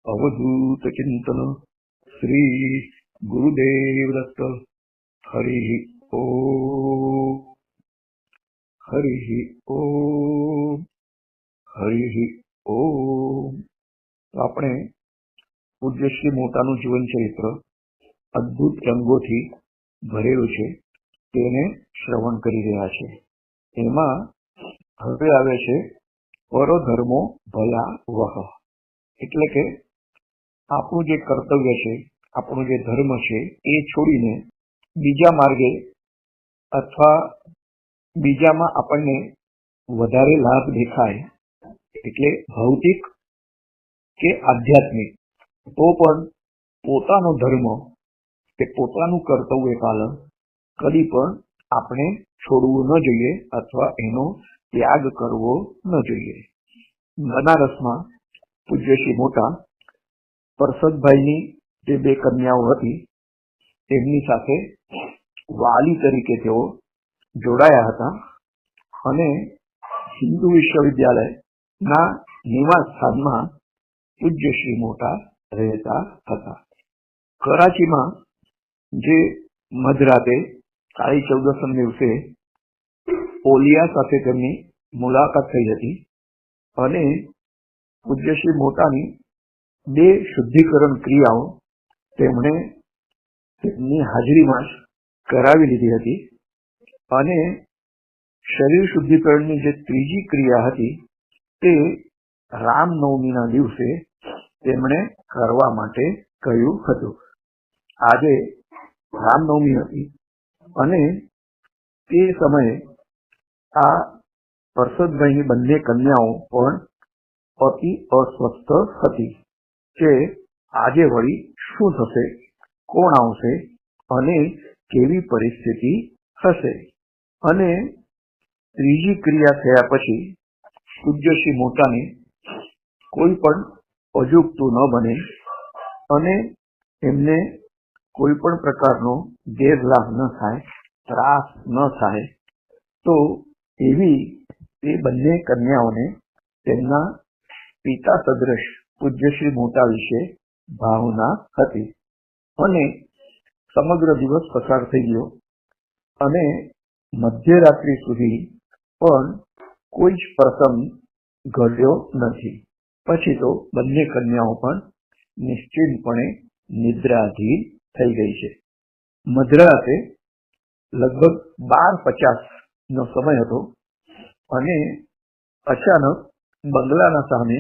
अवधूत चिंतन श्री गुरुदेव दत्त। हरि ओम, हरि ओम, हरि ओम। આપણે પૂજ્ય શ્રી મોટાનું જીવન ચરિત્ર અદ્ભુત રંગોથી ભરેલું છે તેને શ્રવણ કરી રહ્યા છે। એમાં હવે આવે છે પરધર્મો ભયાવહ, એટલે કે આપણું જે કર્તવ્ય છે, આપણો જે ધર્મ છે એ છોડીને બીજા માર્ગે અથવા બીજામાં આપણને વધારે લાભ દેખાય, એટલે ભૌતિક કે આધ્યાત્મિક, તો પણ પોતાનો ધર્મ કે પોતાનું કર્તવ્ય પાલન કદી પણ આપણે છોડવું ન જોઈએ અથવા એનો ત્યાગ કરવો ન જોઈએ। બનારસમાં પૂજ્ય શ્રી મોટા પરસદભાઈની જે બે કન્યાઓ હતી તેમની સાથે વાલી તરીકે તેઓ જોડાયા હતા અને હિન્દુ વિશ્વવિદ્યાલયના નિવાસ સ્થાનમાં પૂજ્ય શ્રી મોટા રહેતા હતા। કરાચીમાં જે મધરાતે કાળી ચૌદસના દિવસે ઓલિયા સાથે તેમની મુલાકાત થઈ હતી અને પૂજ્ય શ્રી મોટાની બે શુદ્ધિકરણ ક્રિયાઓ તેમણે તેમની હાજરીમાં જ કરાવી લીધી હતી અને શરીર શુદ્ધિકરણની જે ત્રીજી ક્રિયા હતી તે રામનવમીના દિવસે તેમણે કરવા માટે કહ્યું હતું। આજે રામનવમી હતી અને તે સમયે આ પરસદભાઈની બંને કન્યાઓ પણ અતિ અસ્વસ્થ હતી કે આજે વળી શું થશે, કોણ આવશે અને કેવી પરિસ્થિતિ થશે। અને ત્રીજી ક્રિયા થયા પછી પૂજ્ય શ્રી મોટાને કોઈ પણ અજુગતું ન બને અને એમને કોઈ પણ પ્રકારનો ગેરલાભ ન થાય, ત્રાસ ન થાય, તો એવી તે બંને કન્યાઓને તેમના પિતા સદ્રશ પૂજ્ય શ્રી મોટા વિશે ભાવના હતી અને સમગ્ર દિવસ પસાર થઈ ગયો અને મધ્યરાત્રિ સુધી પણ કોઈ જ પ્રસંગ ઘટ્યો નથી। પછી તો બંને કન્યાઓ પણ નિશ્ચિંતપણે નિદ્રાધીન થઈ ગઈ છે। મધરાતે લગભગ 12:50 નો સમય હતો અને અચાનક બંગલાના સામે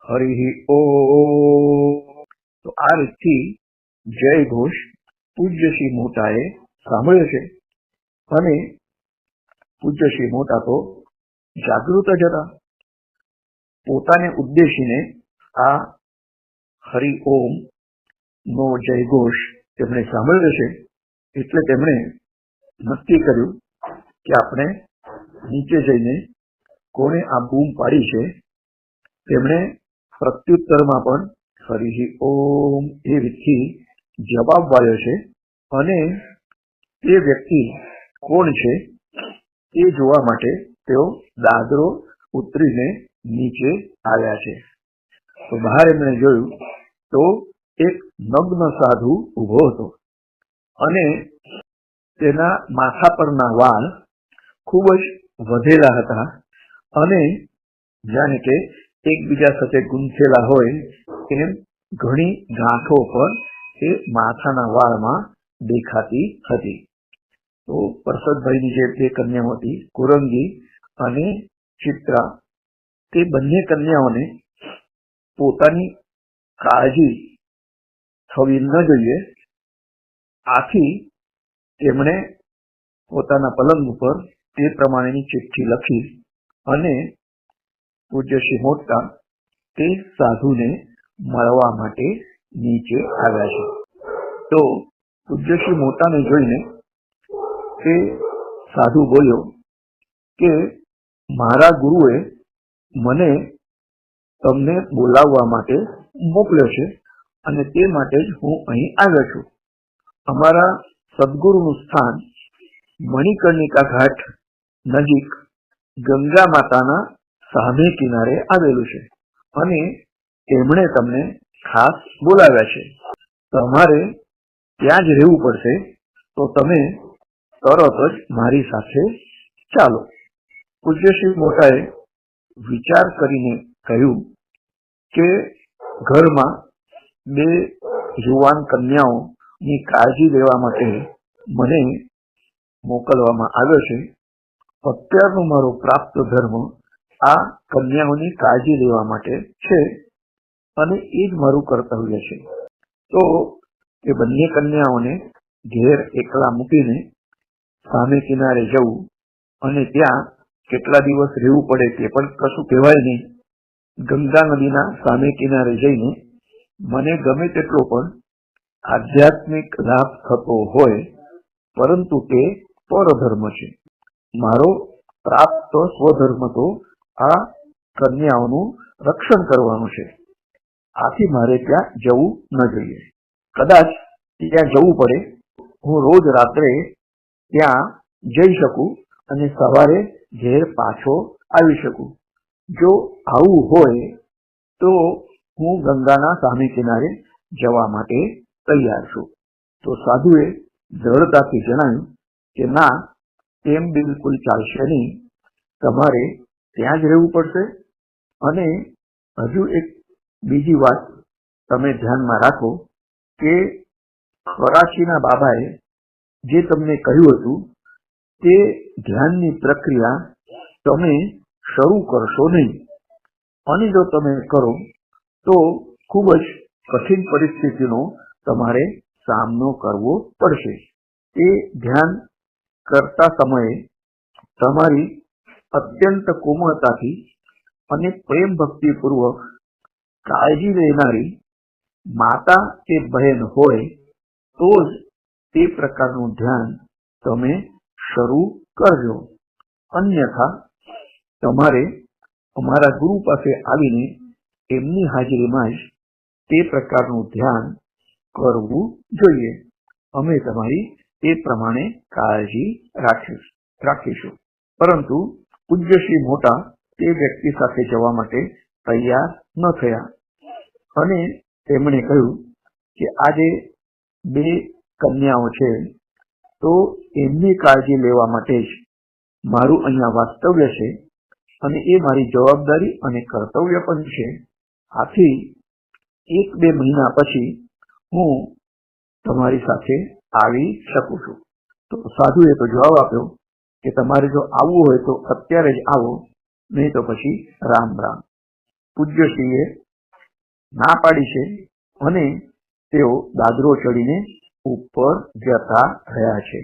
હરિ ઓમ તો આ રીતથી જય ઘોષ પૂજ્ય શ્રી મોટાએ સાંભળ્યો છે અને પૂજ્ય શ્રી મોટા તો જાગૃત જ હતા। પોતાને ઉદ્દેશીને આ હરિ ઓમ નો જય ઘોષ તેમણે સાંભળ્યો છે એટલે તેમણે નક્કી કર્યું કે આપણે નીચે જઈને કોણે આ બૂમ પાડી છે તેમણે પ્રત્યુત્તરમાં પણ હરિ ઓમ એ રીતથી જવાબ વાળ્યો છે અને તે વ્યક્તિ કોણ છે તે જોવા માટે તેઓ દાદરો ઉતરીને નીચે આવ્યા છે। તો બહાર એમણે જોયું તો એક નગ્ન સાધુ ઉભો હતો અને તેના માથા પરના વાળ ખૂબ જ વધેલા હતા અને જાણે કે એકબીજા સાથે ગૂંથેલા હોય એમ ઘણી ગાંઠો પણ એ માથાના વાળમાં દેખાતી હતી। તો પરસદભાઈની જે બે કન્યાઓ હતી કુરંગી અને ચિત્રા, તે બંને કન્યાઓને પોતાની કાળજી થવી ન જોઈએ, આથી તેમણે પોતાના પલંગ ઉપર તે પ્રમાણેની ચિઠ્ઠી લખી અને પૂજ્ય શ્રી મોટા તે સાધુને મળવા માટે નીચે આવ્યા છે। તો પૂજ્ય શ્રી મોટાને જોઈને તે સાધુ બોલ્યો કે મારા ગુરુએ મને તમને બોલાવવા માટે મોકલ્યો છે અને તે માટે જ હું અહીં આવ્યો છું। અમારા સદગુરુનું સ્થાન મણિકર્ણિકા ઘાટ નજીક ગંગા માતાના સામે કિનારે આવેલું છે અને તેમણે તમને ખાસ બોલાવ્યા છે. તમારે ત્યાં જ રહેવું પડશે, તો તમે તરત જ મારી સાથે ચાલો. પૂજ્ય શ્રી મોટાએ વિચાર કરીને કહ્યું કે ઘરમાં 2 યુવાન કન્યાઓની કાળજી લેવા માટે મને મોકલવામાં આવ્યો છે. અત્યારનો મારો પ્રાપ્ત ધર્મ આ કન્યાઓની કાળજી લેવા માટે છે અને એ જ મારું કર્તવ્ય છે. તો એ બંને કન્યાઓને ઘેર એકલા મૂકીને સામે કિનારે જવું અને ત્યાં કેટલા દિવસ રહેવું પડે તે પણ કશું કહેવાય નહીં. ગંગા નદીના સામે કિનારે જઈને મને ગમે તેટલો પણ આધ્યાત્મિક લાભ થતો હોય, પરંતુ તે પરધર્મ છે. મારો પ્રાપ્ત સ્વધર્મ તો આ કન્યાઓનું રક્ષણ કરવાનું છે. આથી મારે ત્યાં જવું ન જોઈએ. કદાચ ત્યાં જવું પડે, હું રોજ રાત્રે ત્યાં જઈ શકું અને સવારે ઘેર પાછો આવી શકું. જો આવું હોય તો હું ગંગાના સામે કિનારે જવા માટે તૈયાર છું. તો સાધુએ દ્રઢતાથી જણાવ્યું કે ના, તેમ બિલકુલ ચાલશે નહીં. તમારે ત્યાં જ રહેવું પડશે. અને હજુ એક બીજી વાત તમે ધ્યાનમાં રાખો કે કરાચીના બાબાએ જે તમને કહ્યું હતું તે ધ્યાનની પ્રક્રિયા તમે શરૂ કરશો નહીં. અને જો તમે કરો તો ખૂબ જ કઠિન પરિસ્થિતિનો તમારે સામનો કરવો પડશે. એ ધ્યાન કરતા સમયે તમારી અત્યંત કોમળતાથી અને પ્રેમ ભક્તિપૂર્વક કાળજી લેનારી માતા કે બહેન હોય તો જ તે પ્રકારનું ધ્યાન તમે શરૂ કરજો. અન્યથા તમારે અમારા ગુરુ પાસે આવીને એમની હાજરીમાં જ તે પ્રકારનું ધ્યાન કરવું જોઈએ. અમે તમારી એ પ્રમાણે કાળજી રાખીશું. પરંતુ પૂજ્ય શ્રી મોટા તે વ્યક્તિ સાથે જવા માટે તૈયાર ન થયા અને તેમણે કહ્યું કે આજે 2 કન્યાઓ છે, તો એમની કાળજી લેવા માટે જ મારું અહીંયા વાસ્તવ્ય છે અને એ મારી જવાબદારી અને કર્તવ્ય પણ છે. આથી 1-2 મહિના પછી હું તમારી સાથે આવી શકું છું. તો સાધુએ તો જવાબ આપ્યો કે તમારે જો આવવું હોય તો અત્યારે જ આવો, નહીં તો પછી રામ રામ. પૂજ્યશ્રીએ ના પાડી છે અને તેઓ દાદરો ચડીને ઉપર જતા રહ્યા છે.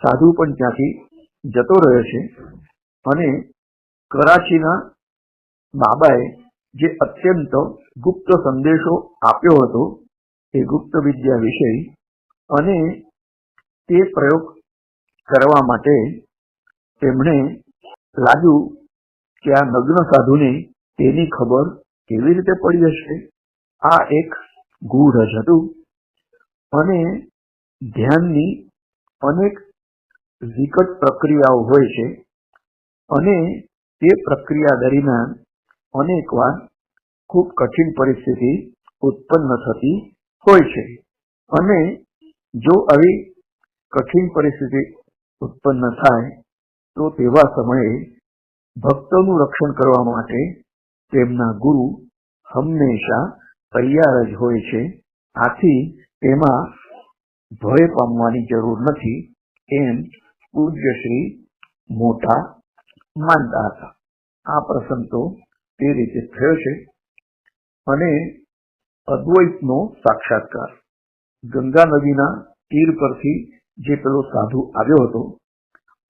સાધુ પણ ત્યાંથી જતો રહ્યો છે અને કરાચીના બાબાએ જે અત્યંત ગુપ્ત સંદેશો આપ્યો હતો એ ગુપ્ત વિદ્યા વિશે અને તે પ્રયોગ કરવા માટે તેમણે લાગ્યું કે આ નગ્ન સાધુને તેની ખબર કેવી રીતે પડી હશે. આ એક ગૂઢ જ હતું અને ધ્યાનની અનેક વિકટ પ્રક્રિયાઓ હોય છે અને તે પ્રક્રિયા દરમિયાન અનેકવાર ખૂબ કઠિન પરિસ્થિતિ ઉત્પન્ન થતી હોય છે. અને જો આવી કઠિન પરિસ્થિતિ ઉત્પન્ન થાય તો તેવા સમયે ભક્તોનું રક્ષણ કરવા માટે તેમના ગુરુ હંમેશા તૈયાર જ હોય છે. આથી તેમાં ભય પામવાની જરૂર નથી, એમ પૂજ્ય શ્રી મોટા માનતા હતા. આ પ્રસંગ તો તે રીતે થયો છે. અને અદ્વૈતનો સાક્ષાત્કાર. ગંગા નદીના તીર પરથી જે પેલો સાધુ આવ્યો હતો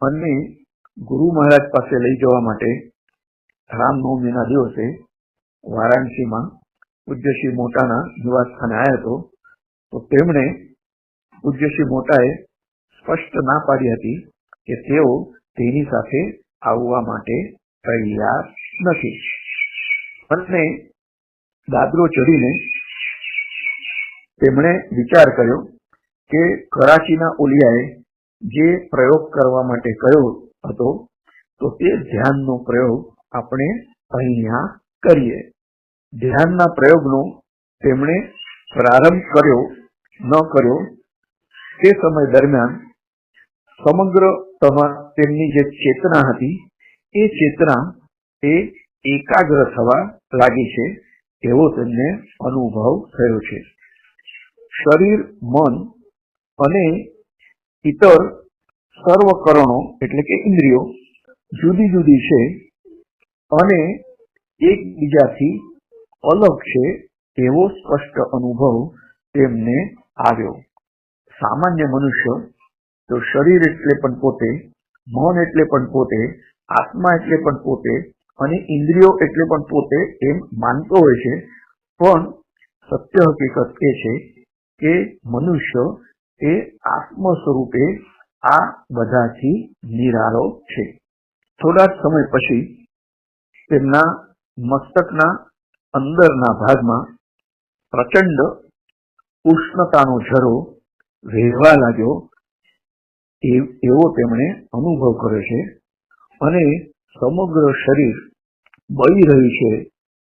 અને ગુરુ મહારાજ પાસે લઈ જવા માટે રામનવમીના દિવસે વારાણસીમાં પૂજ્ય શ્રી મોટાના નિવાસ સ્થાને આવ્યો હતો, તો તેમણે પૂજ્ય શ્રી મોટાએ સ્પષ્ટ ના પાડી હતી કે તેઓ તેની સાથે આવવા માટે તૈયાર નથી. અને દાદરો ચડીને તેમણે વિચાર કર્યો કે કરાચીના ઓલિયાએ જે પ્રયોગ કરવા માટે કહ્યો હતો તો તે ધ્યાનનો પ્રયોગ આપણે અહીંયા કરીએ. ધ્યાનના પ્રયોગનો તેમણે પ્રારંભ કર્યો ન કર્યો તે સમય દરમિયાન સમગ્ર તેમની જે ચેતના હતી એ ચેતના એ એકાગ્ર થવા લાગી છે એવો તેમને અનુભવ થયો છે. શરીર, મન અને ઇતર સર્વ કરણો એટલે કે ઇન્દ્રિયો જુદી જુદી છે અને એકબીજાથી અલગ છે એવો સ્પષ્ટ અનુભવ તેમને આવ્યો. સામાન્ય મનુષ્ય તો શરીર એટલે પણ પોતે, મન એટલે પણ પોતે, આત્મા એટલે પણ પોતે અને ઇન્દ્રિયો એટલે પણ પોતે એમ માનતો હોય છે. પણ સત્ય હકીકત એ છે કે મનુષ્ય એ આત્મ સ્વરૂપે આ બધાથી નિરાળો છે. થોડા સમય પછી તેમના મસ્તકના અંદરના ભાગમાં પ્રચંડ ઉષ્ણતાનો ઝરો વહેવા લાગ્યો એવો તેમણે અનુભવ કર્યો છે અને સમગ્ર શરીર બળી રહ્યું છે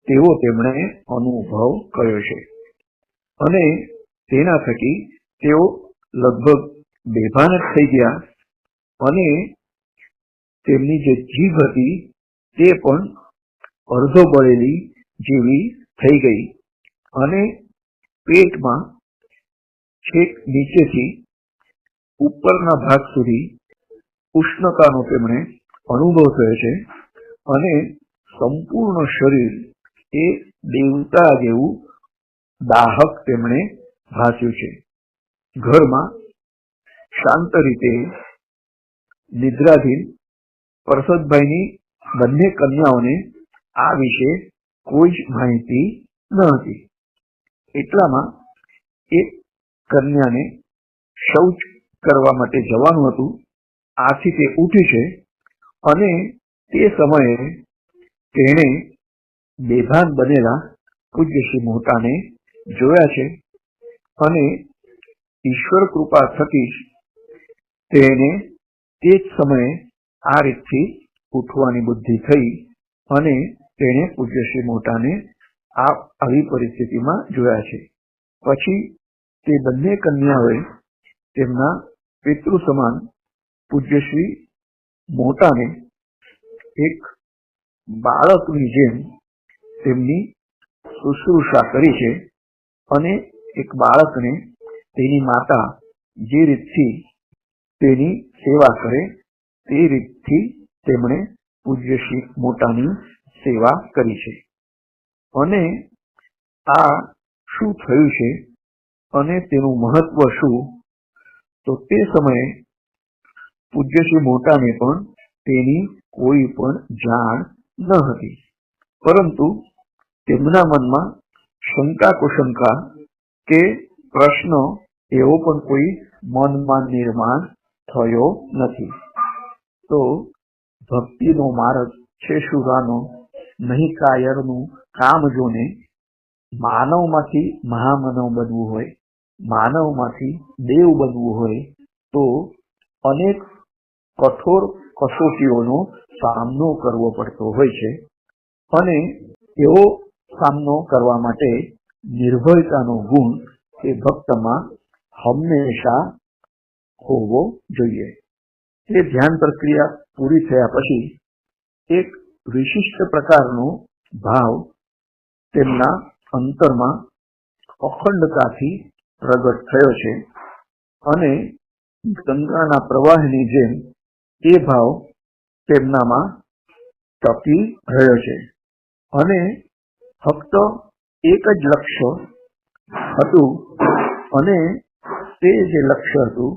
તેવો તેમણે અનુભવ કર્યો છે અને તેના થકી તેઓ લગભગ બેભાન જ થઈ ગયા અને તેમની જે જીભ હતી તે પણ અડધો બળેલી જેવી થઈ ગઈ અને પેટમાં છેક નીચેથી ઉપરના ભાગ સુધી ઉષ્ણતાનો તેમણે અનુભવ થયો છે અને સંપૂર્ણ શરીર એ દેવતા જેવું દાહક તેમણે ભાસ્યું છે. ઘરમાં શાંત રીતે નિદ્રાધીન પરસદભાઈની બંને કન્યાઓને આ વિશે કોઈ જ માહિતી ન હતી. એટલામાં એક કન્યાને શૌચ કરવા માટે જવાનું હતું. આથી તે ઉઠી છે અને તે સમયે તેણે બેભાન બનેલા પૂજ્ય શ્રી મોટાને જોયા છે અને ઈશ્વર કૃપા થકી જ તેને તે જ સમયે આ રીતથી ઉઠવાની બુદ્ધિ થઈ અને તેણે પૂજ્ય શ્રી મોટાને આવી પરિસ્થિતિમાં જોયા છે. પછી તે બંને કન્યાઓએ તેમના પિતૃ સમાન પૂજ્ય શ્રી મોટાને એક બાળકની જેમ તેમની શુશ્રૂષા કરી છે અને એક બાળકને તેની માતા જે રીતથી તેની સેવા કરે તે રીતથી તેમણે પૂજ્ય શ્રી મોટાની સેવા કરી છે. અને આ શું થયું છે અને તેનું મહત્વ શું, તો તે સમયે પૂજ્ય શ્રી મોટાને પણ તેની કોઈ પણ જાણ ન હતી, પરંતુ તેમના મનમાં શંકા કુશંકા કે પ્રશ્ન એવો પણ કોઈ મનમાં નિર્માણ થયો નથી. તો ભક્તિનો માર્ગ છે શુરાનો, નહીં કાયરનું કામ જોને. માનવમાંથી મહામાનવ બનવું હોય, માનવમાંથી દેવ બનવું હોય તો અનેક કઠોર કસોટીઓનો સામનો કરવો પડતો હોય છે અને એવો સામનો કરવા માટે નિર્ભયતાનો ગુણ એ ભક્તમાં હંમેશા હોવો જોઈએ. તે ધ્યાન પ્રક્રિયા પૂરી થયા પછી એક વિશિષ્ટ પ્રકારનો ભાવ તેમના અંતરમાં અખંડતાથી પ્રગટ થયો છે અને ગંગાના પ્રવાહની જેમ એ ભાવ તેમનામાં ટકી રહ્યો છે અને ફક્ત એક જ લક્ષ્ય હતું અને તે જે લક્ષ્ય હતું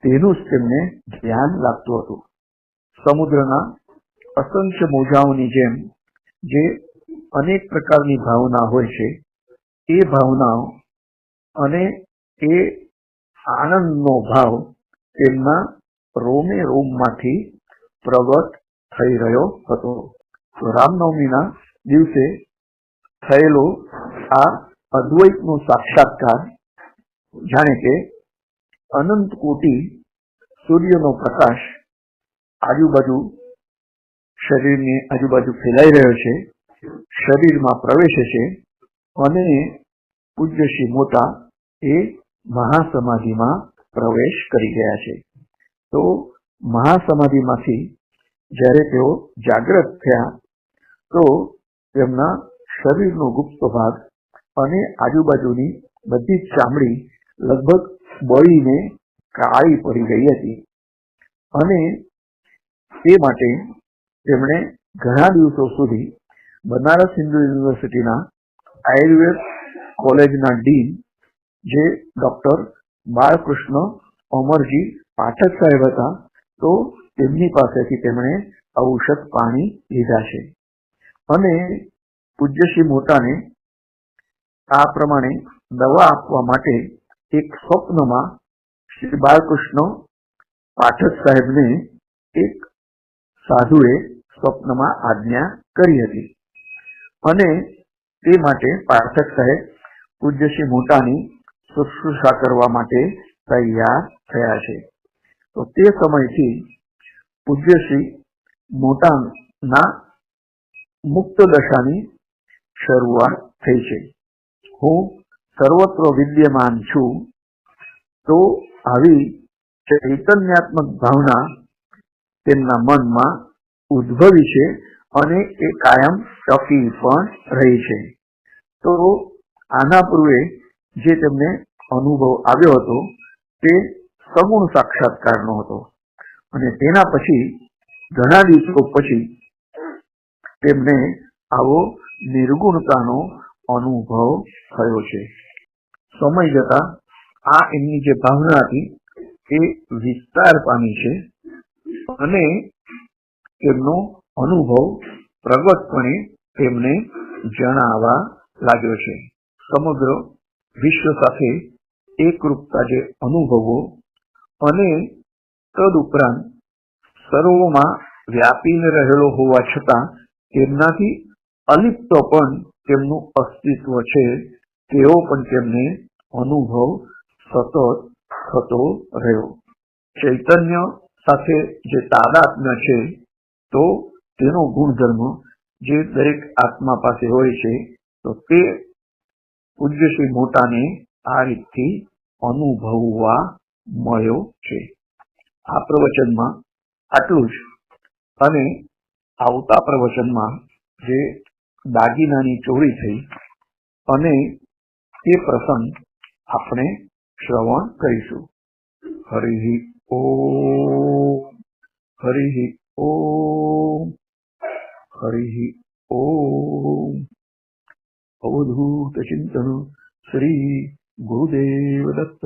તેનું જ તેમને ધ્યાન લાગતું હતું. સમુદ્રના અસંખ્ય મોજાઓની જેમ જે અનેક પ્રકારની ભાવના હોય છે એ ભાવનાઓ અને એ આનંદનો ભાવ તેમના રોમે રોમમાંથી પ્રગટ થઈ રહ્યો હતો. રામનવમીના દિવસે થયેલો આ અદ્વૈતનો સાક્ષાત્કાર જાણે કે અનંત કોટી સૂર્યનો પ્રકાશ આજુબાજુ શરીરની આજુબાજુ ફેલાઈ રહ્યો છે, શરીરમાં પ્રવેશે છે અને પૂજ્ય શ્રી મોટા એ મહાસમાધિમાં પ્રવેશ કરી ગયા છે. તો મહાસમાધિમાંથી જ્યારે તેઓ જાગૃત થયા તો તેમના શરીરનો ગુપ્ત ભાગ અને આજુબાજુની બધી જ ચામડી લગભગ બળીને કાળી પડી ગઈ હતી અને તે માટે તેમણે ઘણા દિવસો સુધી બનારસ હિન્દુ યુનિવર્સિટીના આયુર્વેદ કોલેજના ડીન જે ડોક્ટર બાલકૃષ્ણ અમરજી પાઠક સાહેબ હતા, તો તેમની પાસેથી તેમણે ઔષધ પાણી લીધા છે અને પૂજ્ય શ્રી મોટાને આ પ્રમાણે દવા આપવા માટે એક સ્વપ્નમાં શ્રી બાલકૃષ્ણ પાઠક સાહેબને એક સાધુએ સ્વપ્નમાં આજ્ઞા કરી હતી અને તે માટે પાઠક સાહેબ પૂજ્ય શ્રી મોટાની શુશ્રૂષા કરવા માટે તૈયાર થયા છે. તો તે સમયથી પૂજ્ય શ્રી મોટાના મુક્ત દશાની શરૂઆત થઈ છે. હું સર્વત્ર વિદ્યમાન છું, તો આવી ચૈતન્યાત્મક ભાવના તેમના મનમાં ઉદ્ભવી છે અને એ કાયમ ટકી પણ રહી છે. તો આના પૂર્વે જે તેમને અનુભવ આવ્યો હતો તે સગુણ સાક્ષાત્કારનો હતો અને તેના પછી ઘણા દિવસો પછી તેમને આવો નિર્ગુણતાનો અનુભવ થયો છે. સમય જતા આ એમની જે ભાવના હતી એ વિસ્તાર પામી છે અને તેમનો અનુભવ પ્રગટપણે તેમને જણાવવા લાગ્યો છે. સમગ્ર વિશ્વ સાથે એકરૂપતા જે અનુભવો અને તદુપરાંત સર્વમાં વ્યાપીને રહેલો હોવા છતાં તેમનાથી અલિપ્ત પણ તેમનું અસ્તિત્વ છે, તેવો પણ તેમને અનુભવ સતત થતો રહ્યો. ચૈતન્ય સાથે જે તાદાત્મ્ય છે તો તેનો ગુણધર્મ જે દરેક આત્મા પાસે હોય છે, તો તે પૂજ્ય શ્રી મોટાને આ રીતથી અનુભવવા મળ્યો છે. આ પ્રવચનમાં આટલું જ અને આવતા પ્રવચનમાં જે દાગીનાની ચોરી થઈ અને તે પ્રસંગ આપણે શ્રવણ કરીશું. હરિ ઓમ, હરિ ઓમ, હરિ ઓમ. અવધૂત ચિંતન શ્રી ગુરુદેવ દત્ત.